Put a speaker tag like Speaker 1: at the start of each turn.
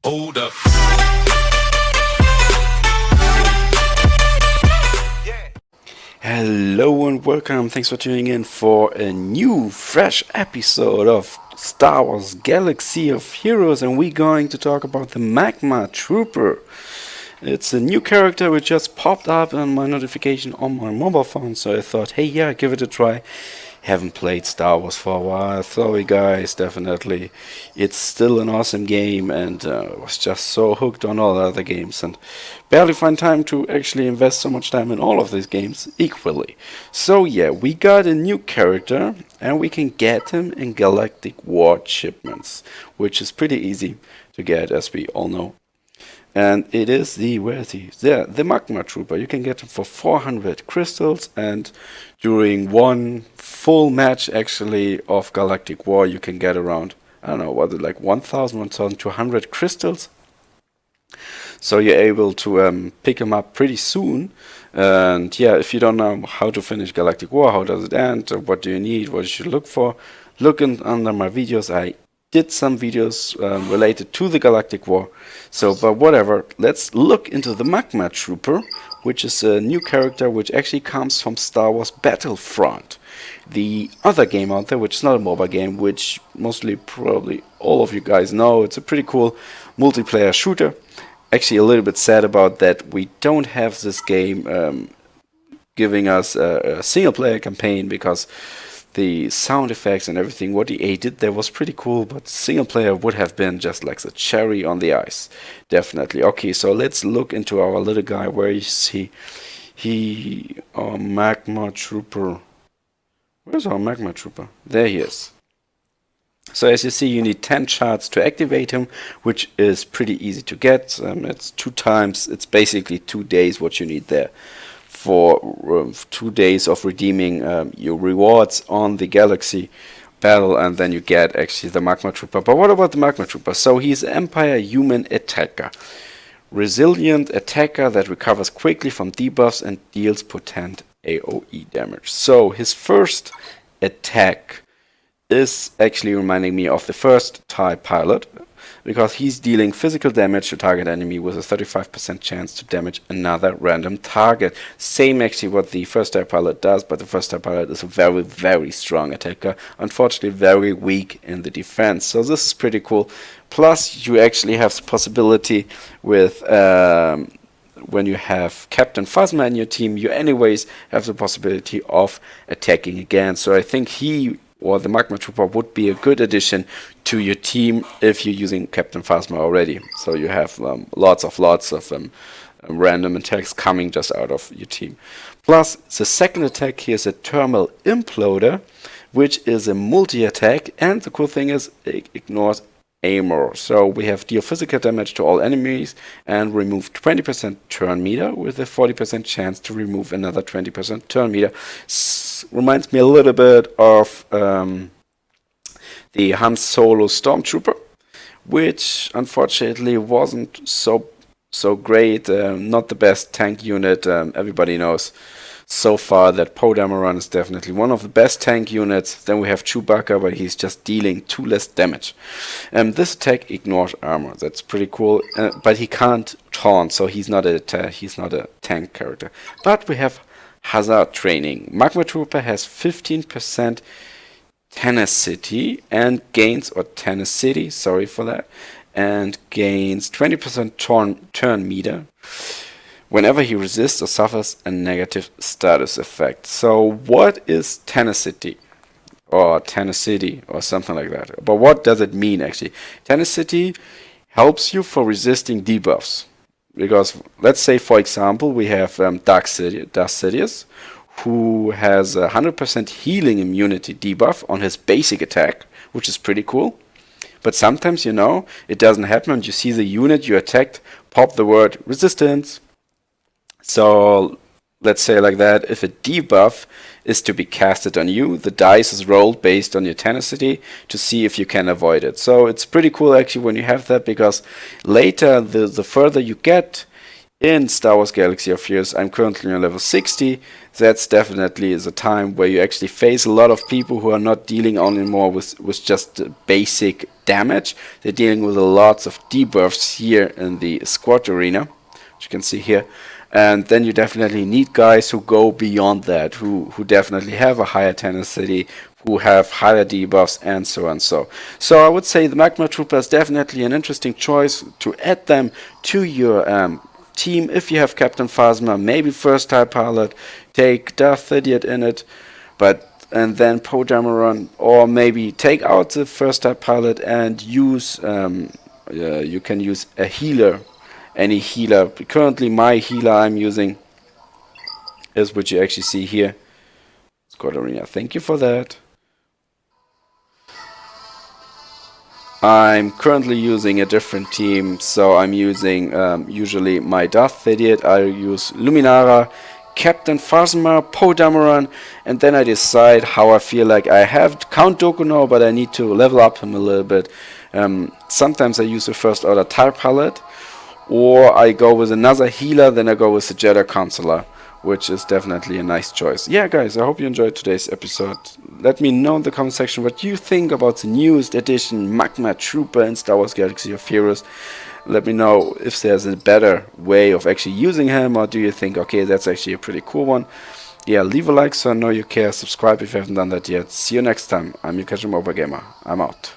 Speaker 1: Hold up.
Speaker 2: Hello and welcome. Thanks for tuning in for a new, fresh episode of Star Wars Galaxy of Heroes, and we're going to talk about the Magma Trooper. It's a new character which just popped up on my notification on my mobile phone, so I thought, hey, yeah, give it a try. Haven't played Star Wars for a while. Sorry, guys, definitely. It's still an awesome game, and was just so hooked on all the other games, and barely find time to actually invest so much time in all of these games equally. So yeah, we got a new character, and we can get him in Galactic War shipments, which is pretty easy to get, as we all know. And it is where is he? There, the Magma Trooper. You can get him for 400 crystals, and during one full match, actually, of Galactic War, you can get around, I don't know, was it like 1,000, 1,200 crystals? So you're able to pick him up pretty soon. And yeah, if you don't know how to finish Galactic War, how does it end, what do you need, what you should look for, look under my videos. I did some videos related to the Galactic War. So, but whatever, let's look into the Magma Trooper, which is a new character which actually comes from Star Wars Battlefront. The other game out there, which is not a mobile game, which mostly probably all of you guys know. It's a pretty cool multiplayer shooter. Actually a little bit sad about that we don't have this game giving us a single player campaign, because the sound effects and everything what EA did there was pretty cool, but single player would have been just like the cherry on the ice. Definitely. Okay, so let's look into our little guy. Where is he? Our Magma Trooper. Where's our Magma Trooper? There he is. So as you see, you need 10 shards to activate him, which is pretty easy to get. It's basically 2 days what you need there for 2 days of redeeming your rewards on the Galaxy battle, and then you get actually the Magma Trooper. But what about the Magma Trooper? So he's Empire human attacker. Resilient attacker that recovers quickly from debuffs and deals potent AoE damage. So his first attack is actually reminding me of the first TIE pilot, because he's dealing physical damage to target enemy with a 35% chance to damage another random target. Same actually what the first TIE pilot does, but the first TIE pilot is a very, very strong attacker. Unfortunately, very weak in the defense. So this is pretty cool. Plus, you actually have the possibility with when you have Captain Phasma in your team, you anyways have the possibility of attacking again. So I think he or the Magma Trooper would be a good addition to your team if you're using Captain Phasma already. So you have lots of random attacks coming just out of your team. Plus, the second attack here is a Thermal Imploder, which is a multi-attack, and the cool thing is it ignores armor. So we have deal physical damage to all enemies and remove 20% turn meter with a 40% chance to remove another 20% turn meter. Reminds me a little bit of the Han Solo Stormtrooper, which unfortunately wasn't so great. Not the best tank unit. Everybody knows so far that Poe Dameron is definitely one of the best tank units. Then we have Chewbacca, but he's just dealing 2 less damage. This attack ignores armor. That's pretty cool. But he can't taunt, so he's not a tank character. But we have Hazard training. Magma Trooper has 15% tenacity and gains, or tenacity, sorry for that, and gains 20% turn meter whenever he resists or suffers a negative status effect. So what is tenacity? Or tenacity, or something like that. But what does it mean actually? Tenacity helps you for resisting debuffs. Because let's say, for example, we have Darth Sidious, who has a 100% healing immunity debuff on his basic attack, which is pretty cool. But sometimes, it doesn't happen, and you see the unit you attacked pop the word resistance. So let's say like that, if a debuff is to be casted on you, the dice is rolled based on your tenacity to see if you can avoid it. So it's pretty cool actually when you have that, because later the further you get in Star Wars Galaxy of Heroes. I'm currently on level 60. That's definitely the time where you actually face a lot of people who are not dealing only more with just basic damage. They're dealing with lots of debuffs here in the squad arena, which you can see here. And then you definitely need guys who go beyond that, who definitely have a higher tenacity, who have higher debuffs, and so on. So I would say the Magma Trooper is definitely an interesting choice to add them to your team. If you have Captain Phasma, maybe first type pilot, take Darth Idiot in it, and then Poe Dameron, or maybe take out the first type pilot and use you can use a healer, any healer. Currently my healer I'm using is what you actually see here, Squad Arena. Thank you for that. I'm currently using a different team, so I'm using usually my Darth Idiot. I use Luminara, Captain Phasma, Poe Dameron, and then I decide how I feel like. I have Count Dooku now, but I need to level up him a little bit. Sometimes I use the First Order TIE Pilot, or I go with another healer, then I go with the Jedi Counselor, which is definitely a nice choice. Yeah, guys, I hope you enjoyed today's episode. Let me know in the comment section what you think about the newest edition Magma Trooper in Star Wars Galaxy of Heroes. Let me know if there's a better way of actually using him, or do you think, okay, that's actually a pretty cool one. Yeah, leave a like so I know you care. Subscribe if you haven't done that yet. See you next time. I'm your Gamer. I'm out.